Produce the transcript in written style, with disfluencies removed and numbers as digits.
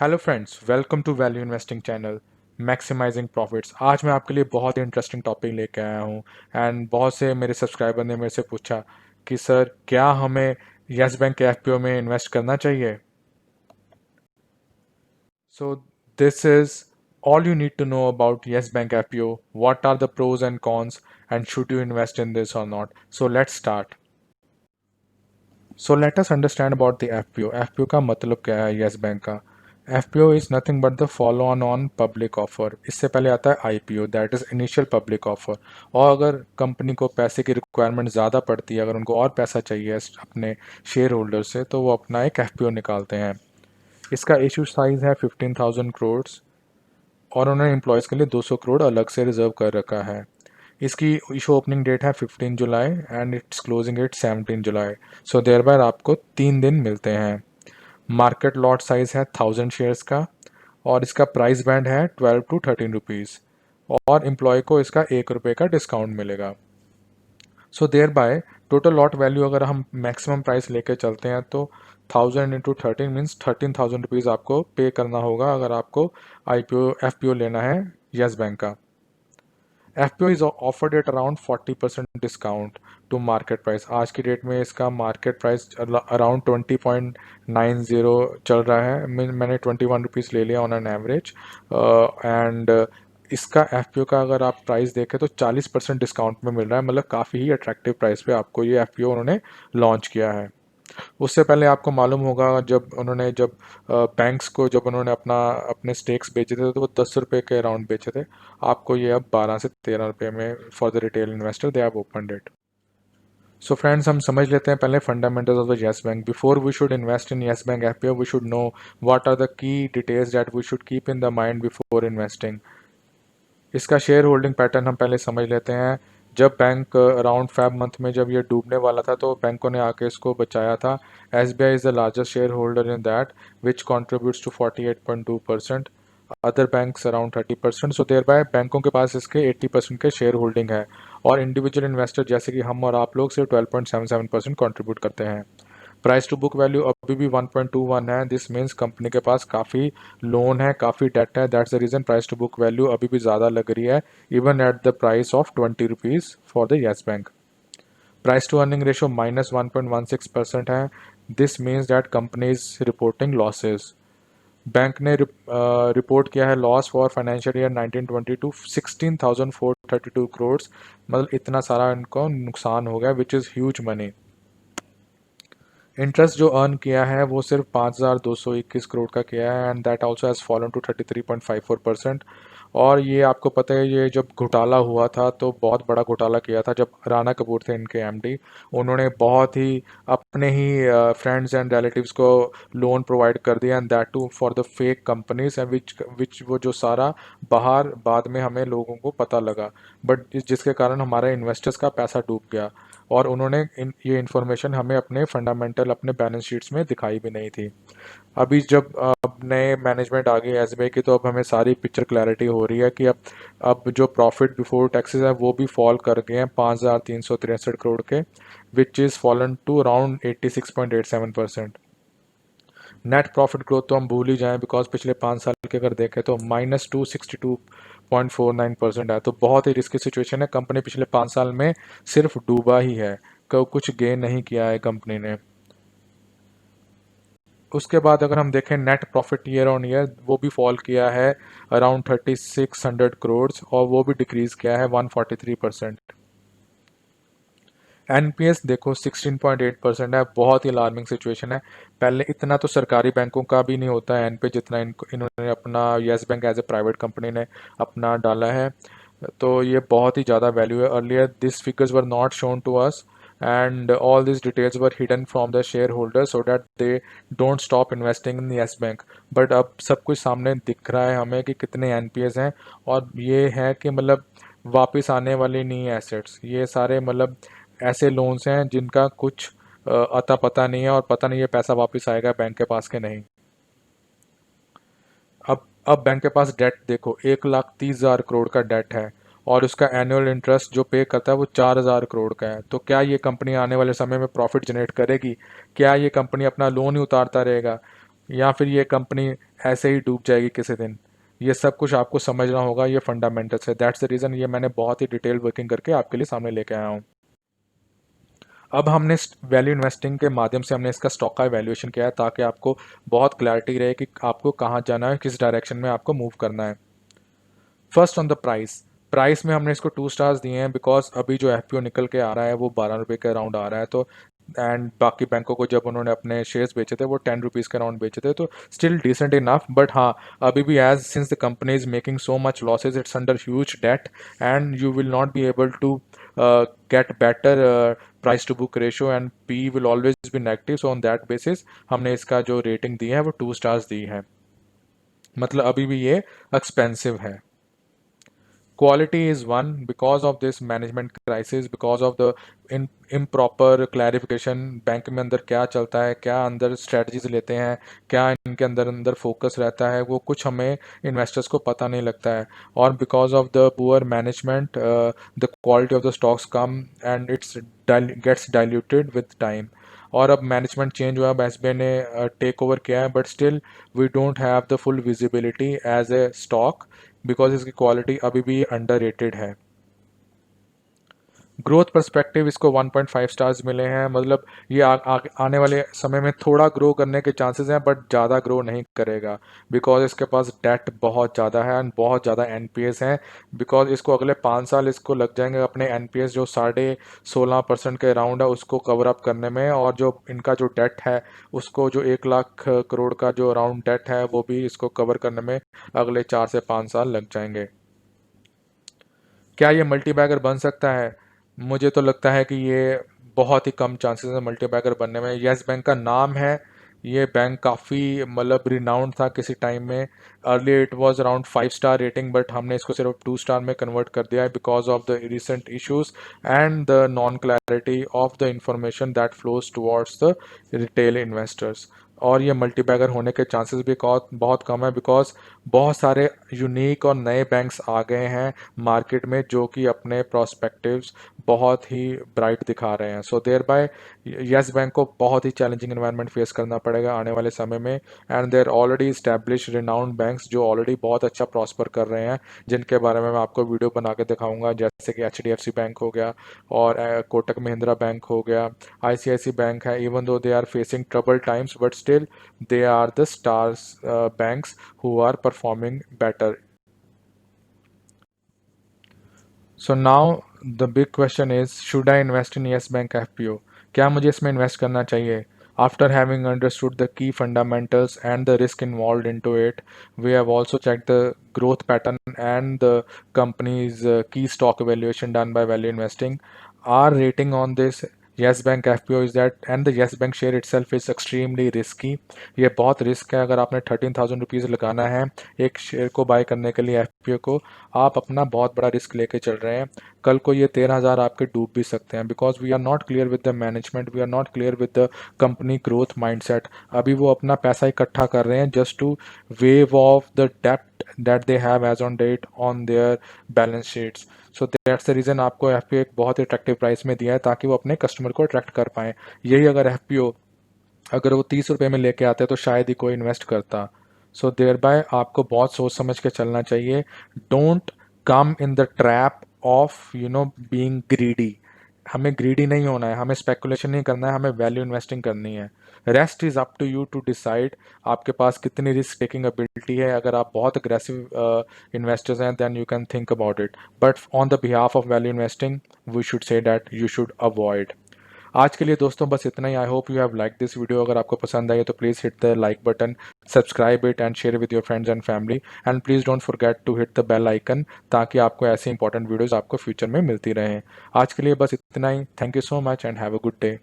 Hello friends, welcome to value investing channel maximising profits. आज मैं आपके लिए बहुत ही इंटरेस्टिंग टॉपिक लेके आया हूँ। एंड बहुत से मेरे सब्सक्राइबर ने मेरे से पूछा कि सर, क्या हमें यस बैंक के एफपीओ में इन्वेस्ट करना चाहिए। So this is all you need to know about Yes Bank FPO. What are the pros and cons, and should you invest in this or not? So let's start. So let us understand about the FPO. FPO का मतलब क्या है Yes Bank का? FPO is nothing but the follow on public offer. इससे पहले आता है IPO, that is initial public offer. और अगर कंपनी को पैसे की रिक्वायरमेंट ज़्यादा पड़ती है, अगर उनको और पैसा चाहिए अपने शेयर होल्डर से, तो वो अपना एक FPO निकालते हैं। इसका इशू साइज है 15,000 करोड़, और उन्होंने एम्प्लॉयज़ के लिए 200 करोड़ अलग से रिजर्व कर रखा है। इसकी इशू ओपनिंग डेट है 15 July and it's closing date 17 July. So thereby आपको 3 दिन मिलते हैं। मार्केट लॉट साइज है 1000 शेयर्स का, और इसका प्राइस बैंड है 12 to 13 रुपीज़, और एम्प्लॉय को इसका 1 रुपये का डिस्काउंट मिलेगा। So thereby total lot value अगर हम मैक्सिमम प्राइस लेके चलते हैं तो 1000 into 13 मीन्स 13,000 रुपीज़ आपको पे करना होगा अगर आपको FPO लेना है यस बैंक का। FPO is offered at around 40% discount to market price. आज की डेट में इसका मार्केट प्राइस अराउंड 20.90 चल रहा है। मैंने 21 रुपीज़ ले लिया ऑन एन एवरेज। एंड इसका FPO का अगर आप प्राइस देखें तो 40% डिस्काउंट में मिल रहा है, मतलब काफ़ी ही अट्रैक्टिव प्राइस पे आपको ये FPO उन्होंने लॉन्च किया है। उससे पहले आपको मालूम होगा, जब बैंक्स को जब उन्होंने अपने स्टेक्स बेचे थे तो वो 10 रुपये के अराउंड बेचे थे। आपको ये अब 12 से 13 रुपये में for the retail investor they have opened it. So friends, हम समझ लेते हैं पहले fundamentals of the Yes Bank. Before we should invest in Yes Bank FPO, we should know what are the key details that we should keep in the mind before investing. इसका share holding pattern हम पहले समझ लेते हैं। जब bank around Feb month में जब ये डूबने वाला था तो बैंकों ने आके इसको बचाया था। SBI is the largest share holder in that, which contributes to 48.2%, other banks around 30%। So thereby बैंकों के पास इसके 80% के शेयर होल्डिंग है, और इंडिविजुअल इन्वेस्टर जैसे कि हम और आप लोग सिर्फ 12.77% कॉन्ट्रीब्यूट करते हैं। प्राइस टू बुक वैल्यू अभी भी 1.21 है। दिस मीन्स कंपनी के पास काफ़ी लोन है, काफ़ी डेट है। That's the reason price to book value अभी भी ज़्यादा लग रही है, even at the price of 20 rupees for the Yes Bank. Price to earning ratio -1.16% है। This means that company is reporting losses. Bank ने रिपोर्ट किया है loss for financial year 1922 16,432 crore, मतलब इतना सारा इनको नुकसान हो गया, which is huge money. Interest जो अर्न किया है वो सिर्फ 5,221 करोड़ का किया है, and that also has fallen to 33.54%। और ये आपको पता है, ये जब घोटाला हुआ था तो बहुत बड़ा घोटाला किया था। जब राणा कपूर थे इनके MD, उन्होंने बहुत ही अपने ही फ्रेंड्स एंड रिलेटिव्स को लोन प्रोवाइड कर दिया, and that too for the fake companies, and which वो जो सारा बाहर बाद में हमें लोगों को पता लगा, बट जिसके कारण हमारे इन्वेस्टर्स का पैसा डूब गया। और उन्होंने ये इन्फॉर्मेशन हमें अपने फंडामेंटल अपने बैलेंस शीट्स में दिखाई भी नहीं थी। अभी जब अब नए मैनेजमेंट आ गई SBI की, तो अब हमें सारी पिक्चर क्लैरिटी हो रही है कि अब जो प्रॉफिट बिफोर टैक्सेस है वो भी फॉल कर गए हैं 5,363 करोड़ के, which is fallen to around 86.87%। Net profit growth तो हम भूल ही जाएं, बिकॉज पिछले 5 साल के अगर देखें तो -262.49% है। तो बहुत ही रिस्की सिचुएशन है। कंपनी पिछले 5 साल में सिर्फ डूबा ही है, कुछ गेन नहीं किया है कंपनी ने। उसके बाद अगर हम देखें net profit year on year, वो भी फॉल किया है अराउंड 3,600 करोड़, और वो भी डिक्रीज किया है 143%। NPS देखो 16.8% है, बहुत ही अलार्मिंग सिचुएशन है। पहले इतना तो सरकारी बैंकों का भी नहीं होता है NPS जितना इन्होंने अपना Yes Bank as a private company ने अपना डाला है। तो ये बहुत ही ज़्यादा वैल्यू है। Earlier this figures were not shown to us, and all this details were hidden from the share holder so that they don't stop investing in Yes Bank. But अब सब कुछ सामने दिख रहा है हमें कि कितने NPS हैं, और ये है कि मतलब वापस आने वाली नहीं है एसेट्स। ये सारे मतलब ऐसे लोन्स हैं जिनका कुछ अता पता नहीं है, और पता नहीं ये पैसा वापस आएगा बैंक के पास के नहीं। अब बैंक के पास डेट देखो 1,30,000 करोड़ का डेट है, और उसका एनुअल इंटरेस्ट जो पे करता है वो 4,000 करोड़ का है। तो क्या ये कंपनी आने वाले समय में प्रॉफिट जनरेट करेगी? क्या ये कंपनी अपना लोन ही उतारता रहेगा? या फिर ये कंपनी ऐसे ही डूब जाएगी किसी दिन। ये सब कुछ आपको समझना होगा, ये फंडामेंटल्स है। दैट्स द रीज़न ये मैंने बहुत ही डिटेल वर्किंग करके आपके लिए सामने लेके आया हूँ। अब हमने वैल्यू इन्वेस्टिंग के माध्यम से हमने इसका स्टॉक का वैल्यूएशन किया है, ताकि आपको बहुत क्लैरिटी रहे कि आपको कहाँ जाना है, किस डायरेक्शन में आपको मूव करना है। First on the price. Price में हमने इसको 2 स्टार्स दिए हैं, बिकॉज अभी जो एफपीओ निकल के आ रहा है वो 12 रुपये के अराउंड आ रहा है। तो एंड बाकी बैंकों को जब उन्होंने अपने शेयर्स बेचे थे वो 10 रुपीज़ के अराउंड बेचे थे, तो स्टिल डिसेंट इनफ। बट हाँ, अभी भी as since the company is making so much losses, it's under huge debt and you will not be able to get better price to book ratio and P will always be negative. So on that basis हमने इसका जो rating दी है वो 2 stars दी है। मतलब अभी भी ये एक्सपेंसिव है। Quality is one because of this management crisis, because of the improper clarification। Bank में अंदर क्या चलता है, क्या अंदर स्ट्रेटजीज लेते हैं, क्या इनके अंदर अंदर फोकस रहता है, वो कुछ हमें इन्वेस्टर्स को पता नहीं लगता है। और because of the poor management the quality of the stocks कम and it's gets diluted with time. और अब मैनेजमेंट चेंज हुआ, अब एसबीआई ने टेक ओवर किया है, but still we don't have the full visibility as a stock, because इसकी quality अभी भी अंडररेटेड है। ग्रोथ पर्सपेक्टिव इसको 1.5 स्टार्स मिले हैं। मतलब ये आने वाले समय में थोड़ा ग्रो करने के चांसेस हैं, बट ज़्यादा ग्रो नहीं करेगा, बिकॉज इसके पास डेट बहुत ज़्यादा है एंड बहुत ज़्यादा एनपीएस हैं। बिकॉज इसको अगले 5 साल इसको लग जाएंगे अपने एनपीएस जो 16.5% के अराउंड है उसको कवर अप करने में, और जो इनका जो डेट है उसको जो 1 लाख करोड़ का जो अराउंड डेट है वो भी इसको कवर करने में अगले 4 से 5 साल लग जाएंगे। क्या ये मल्टीबैगर बन सकता है? मुझे तो लगता है कि ये बहुत ही कम चांसेस है मल्टीबैगर बनने में। येस बैंक का नाम है, ये बैंक काफ़ी मतलब रिनाउंड था किसी टाइम में। Early it was around 5 star rating, but हमने इसको सिर्फ 2 स्टार में कन्वर्ट कर दिया है because of the recent issues and the non clarity of the information that flows towards the retail investors. और ये मल्टीबैगर होने के चांसेस भी बहुत कम है, बिकॉज बहुत सारे यूनिक और नए बैंक्स आ गए हैं मार्केट में जो कि अपने प्रोस्पेक्टिव्स बहुत ही ब्राइट दिखा रहे हैं। So thereby Yes Bank को बहुत ही चैलेंजिंग एनवायरनमेंट फेस करना पड़ेगा आने वाले समय में। And there already establish renowned banks जो ऑलरेडी बहुत अच्छा प्रॉस्पर कर रहे हैं, जिनके बारे में मैं आपको वीडियो बना के दिखाऊंगा, जैसे कि एचडीएफसी बैंक हो गया और कोटक महिंद्रा बैंक हो गया, आईसीआईसी बैंक है। Even though they are facing trouble times, but still they are the stars banks who are performing better. So now the big question is, should I invest in Yes Bank FPO? क्या मुझे इसमें invest करना चाहिए? After having understood the key fundamentals and the risk involved into it, we have also checked the growth pattern and the company's key stock evaluation done by Value Investing. Our rating on this Yes Bank FPO is that, and the Yes Bank share itself is extremely risky. ये बहुत risk है। अगर आपने 13,000 rupees लगाना है एक share को bye करने के लिए एफपीओ को, आप अपना बहुत बड़ा रिस्क लेके चल रहे हैं। कल को ये 13,000 आपके डूब भी सकते हैं, because we are not clear with the management, we are not clear with the company growth mindset. अभी वो अपना पैसा इकट्ठा कर रहे हैं just to wave off the डेप्ट that they have as on date on their balance sheets. So that's the reason आपको एफपीओ एक बहुत ही अट्रैक्टिव प्राइस में दिया है, ताकि वो अपने कस्टमर को अट्रैक्ट कर पाएँ। यही अगर एफपीओ अगर वो 30 रुपये में लेके आते तो शायद ही कोई इन्वेस्ट करता। सो देयर बाय आपको बहुत सोच समझ के चलना चाहिए। Don't come in the trap of being greedy. हमें ग्रीडी नहीं होना है, हमें स्पेकुलेशन नहीं करना है, हमें वैल्यू इन्वेस्टिंग करनी है। Rest is up to you to decide आपके पास कितनी रिस्क टेकिंग एबिलिटी है। अगर आप बहुत अग्रेसिव इन्वेस्टर्स हैं then you can think about it, but on the behalf of value investing we should say that you should avoid. आज के लिए दोस्तों बस इतना ही। I hope you have like this video. अगर आपको पसंद आई तो please hit the like button, subscribe it and share with your friends and family, and please don't forget to hit the bell icon, ताकि आपको ऐसे इंपॉर्टेंट वीडियोज़ आपको future में मिलती रहें। आज के लिए बस इतना ही। Thank you so much and have a good day.